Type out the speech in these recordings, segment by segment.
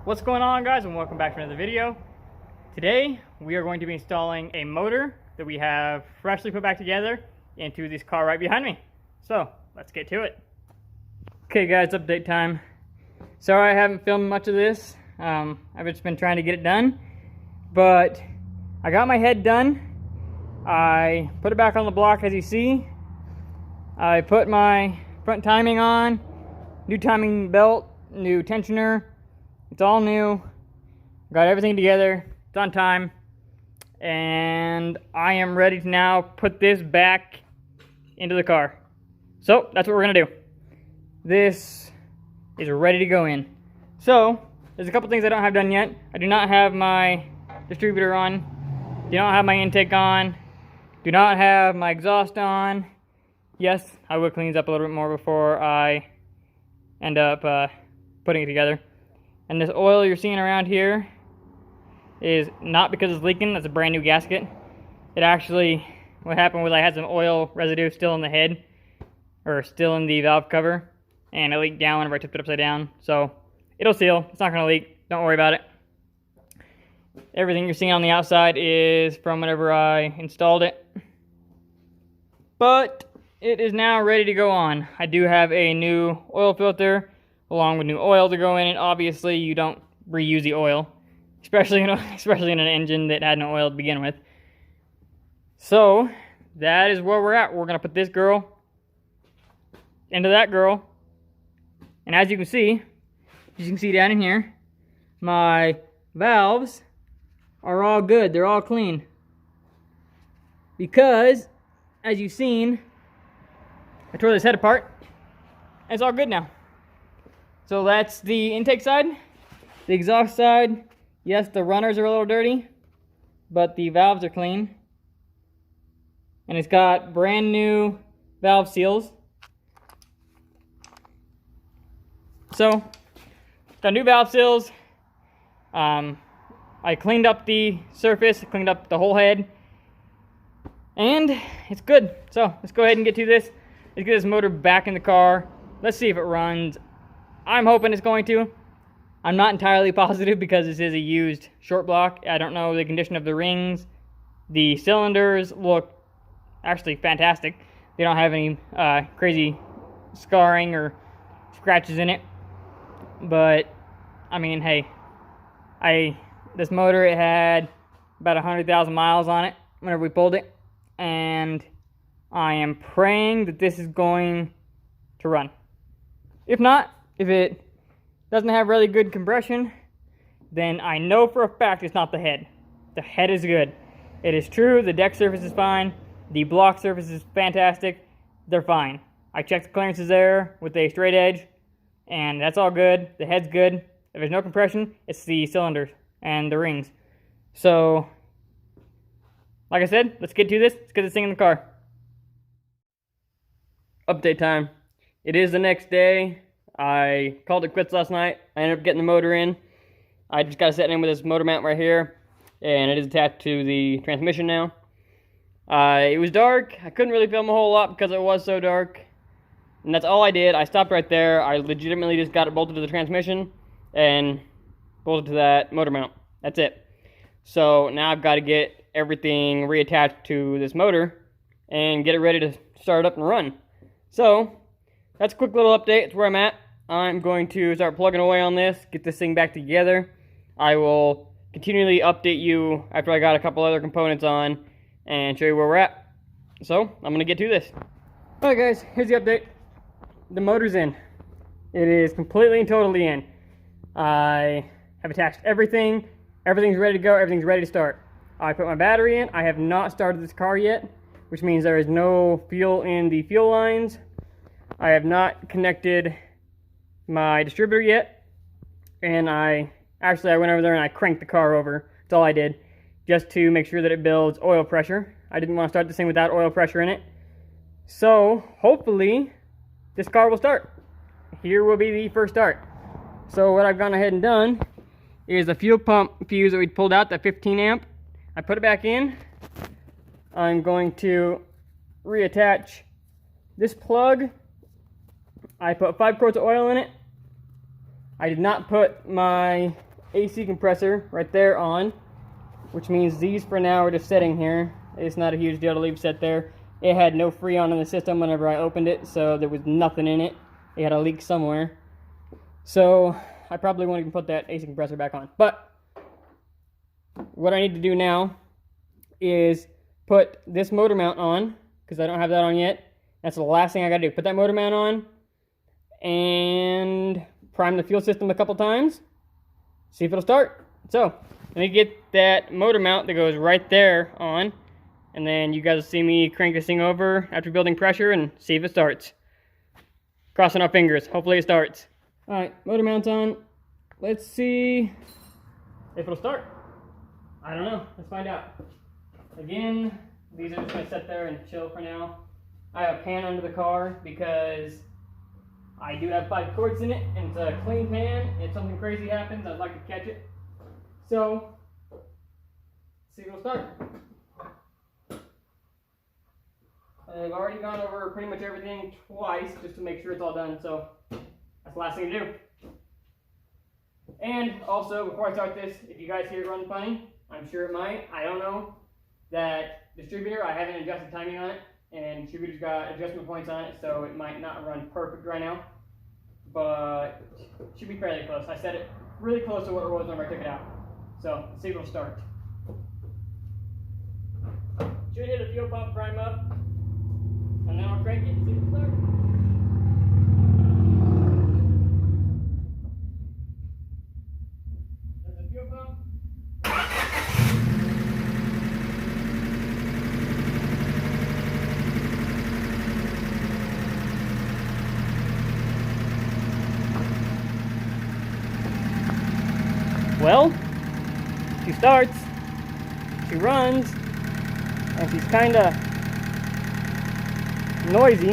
What's going on, guys, and welcome back to another video. Today we are going to be installing a motor that we have freshly put back together into this car right behind me. So let's get to it. Okay guys, update time. Sorry I haven't filmed much of this. I've just been trying to get it done, but I got my head done. I put it back on the block, as you see. I put my front timing on, new timing belt, new tensioner. It's all new. Got everything together. It's on time. And I am ready to now put this back into the car. So that's what we're gonna do. This is ready to go in. So there's a couple things I don't have done yet. I do not have my distributor on. Do not have my intake on. Do not have my exhaust on. Yes, I will clean these up a little bit more before I end up putting it together. And this oil you're seeing around here is not because it's leaking. That's a brand new gasket. It actually, what happened was I had some oil residue still in the head, or still in the valve cover, and it leaked down whenever I tipped it upside down. So it'll seal. It's not going to leak. Don't worry about it. Everything you're seeing on the outside is from whenever I installed it. But it is now ready to go on. I do have a new oil filter along with new oil to go in it. Obviously, you don't reuse the oil, especially in an engine that had no oil to begin with. So that is where we're at. We're gonna put this girl into that girl, and as you can see down in here, my valves are all good. They're all clean because, as you've seen, I tore this head apart, and it's all good now. So that's the intake side. The exhaust side, yes, the runners are a little dirty, but the valves are clean. And it's got brand new valve seals. So, got new valve seals. I cleaned up the surface, cleaned up the whole head, and it's good. So let's go ahead and get to this. Let's get this motor back in the car. Let's see if it runs. I'm hoping it's going to. I'm not entirely positive because this is a used short block. I don't know the condition of the rings. The cylinders look actually fantastic. They don't have any crazy scarring or scratches in it. But, I mean, hey, this motor, it had about 100,000 miles on it whenever we pulled it. And I am praying that this is going to run. If not, if it doesn't have really good compression, then I know for a fact it's not the head. The head is good. It is true, the deck surface is fine. The block surface is fantastic. They're fine. I checked the clearances there with a straight edge, and that's all good. The head's good. If there's no compression, it's the cylinders and the rings. So, like I said, let's get to this. Let's get this thing in the car. Update time. It is the next day. I called it quits last night. I ended up getting the motor in. I just got to set it in with this motor mount right here, and it is attached to the transmission now. It was dark. I couldn't really film a whole lot because it was so dark, and that's all I did. I stopped right there. I legitimately just got it bolted to the transmission and bolted to that motor mount. That's it. So now I've got to get everything reattached to this motor and get it ready to start up and run. So that's a quick little update. It's where I'm at. I'm going to start plugging away on this, get this thing back together. I will continually update you after I got a couple other components on and show you where we're at. So, I'm going to get to this. Alright guys, here's the update. The motor's in. It is completely and totally in. I have attached everything. Everything's ready to go. Everything's ready to start. I put my battery in. I have not started this car yet, which means there is no fuel in the fuel lines. I have not connected my distributor yet, and I went over there and I cranked the car over. That's all I did, just to make sure that it builds oil pressure. I didn't want to start this thing without oil pressure in it. So hopefully this car will start. Here will be the first start. So what I've gone ahead and done is the fuel pump fuse that we pulled out, that 15 amp. I put it back in. I'm going to reattach this plug. I put 5 quarts of oil in it. I did not put my AC compressor right there on, which means these for now are just sitting here. It's not a huge deal to leave set there. It had no Freon in the system whenever I opened it, so there was nothing in it. It had a leak somewhere. So I probably won't even put that AC compressor back on. But what I need to do now is put this motor mount on, because I don't have that on yet. That's the last thing I gotta do. Put that motor mount on and prime the fuel system a couple times. See if it'll start. So I need to get that motor mount that goes right there on, and then you guys will see me crank this thing over after building pressure and see if it starts. Crossing our fingers. Hopefully it starts. Alright, motor mount's on. Let's see if it'll start. I don't know. Let's find out. Again, these are just going to sit there and chill for now. I have a pan under the car because I do have 5 quarts in it, and it's a clean pan. If something crazy happens, I'd like to catch it. So, let's see if it'll start. I've already gone over pretty much everything twice just to make sure it's all done, so that's the last thing to do. And also, before I start this, if you guys hear it run funny, I'm sure it might, I don't know. That distributor, I haven't adjusted timing on it, and distributor's got adjustment points on it, so it might not run perfect right now, but it should be fairly close. I set it really close to what it was whenever I took it out. So, let's see if it'll start. Should hit a fuel pump, prime up, and then I'll crank it and see if it'll start. There's the fuel pump. Well, she starts, she runs, and she's kind of noisy.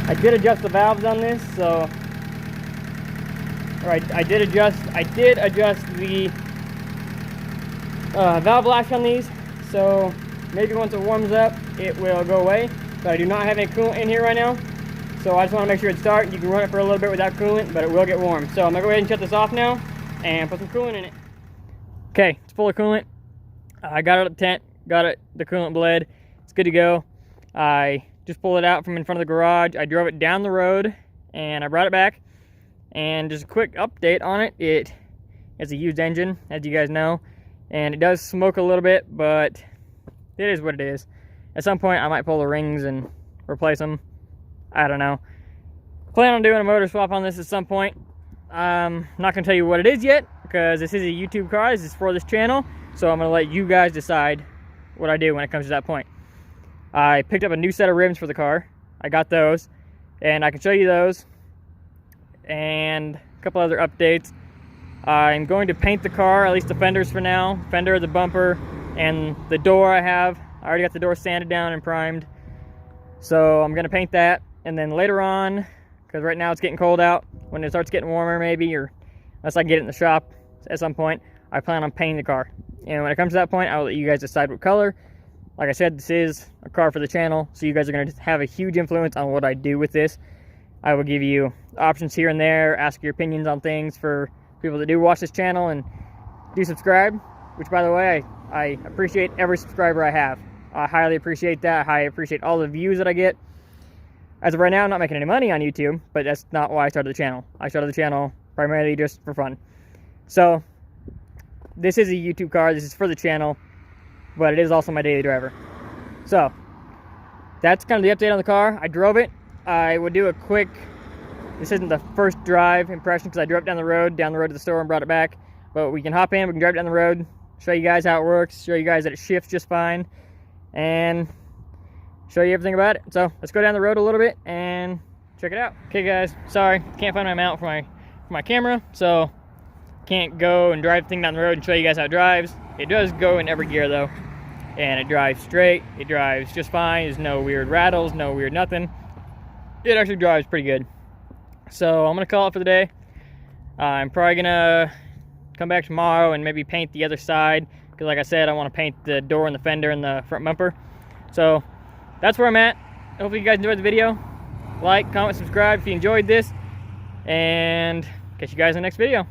I did adjust the valves on this, so I did adjust the valve lash on these, so maybe once it warms up it will go away, but I do not have any coolant in here right now. So I just want to make sure it starts. You can run it for a little bit without coolant, but it will get warm. So I'm going to go ahead and shut this off now and put some coolant in it. Okay, it's full of coolant. I got it at the tent, got it, the coolant bled. It's good to go. I just pulled it out from in front of the garage. I drove it down the road and I brought it back. And just a quick update on it. It has a used engine, as you guys know, and it does smoke a little bit, but it is what it is. At some point I might pull the rings and replace them. I don't know. Plan on doing a motor swap on this at some point. I'm not going to tell you what it is yet, because this is a YouTube car. This is for this channel, so I'm going to let you guys decide what I do when it comes to that point. I picked up a new set of rims for the car. I got those, and I can show you those, and a couple other updates. I'm going to paint the car, at least the fenders for now. Fender, the bumper, and the door I already got the door sanded down and primed. So I'm going to paint that. And then later on, because right now it's getting cold out, when it starts getting warmer maybe, or unless I get it in the shop at some point, I plan on painting the car. And when it comes to that point, I'll let you guys decide what color. Like I said, this is a car for the channel, so you guys are going to have a huge influence on what I do with this. I will give you options here and there, ask your opinions on things for people that do watch this channel and do subscribe, which, by the way, I appreciate every subscriber I have. I highly appreciate that. I appreciate all the views that I get. As of right now, I'm not making any money on YouTube, but that's not why I started the channel. I started the channel primarily just for fun. So, this is a YouTube car. This is for the channel, but it is also my daily driver. So, that's kind of the update on the car. I drove it. I would do a quick, this isn't the first drive impression because I drove it down the road to the store and brought it back. But we can hop in, we can drive it down the road, show you guys how it works, show you guys that it shifts just fine, and show you everything about it. So let's go down the road a little bit and check it out. Okay guys, sorry, can't find my mount for my camera, so can't go and drive the thing down the road and show you guys how it drives. It does go in every gear though, and it drives straight, it drives just fine. There's no weird rattles, no weird nothing. It actually drives pretty good. So I'm gonna call it for the day. I'm probably gonna come back tomorrow and maybe paint the other side, because like I said, I want to paint the door and the fender and the front bumper. So that's where I'm at. Hopefully you guys enjoyed the video. Like, comment, subscribe if you enjoyed this, and catch you guys in the next video.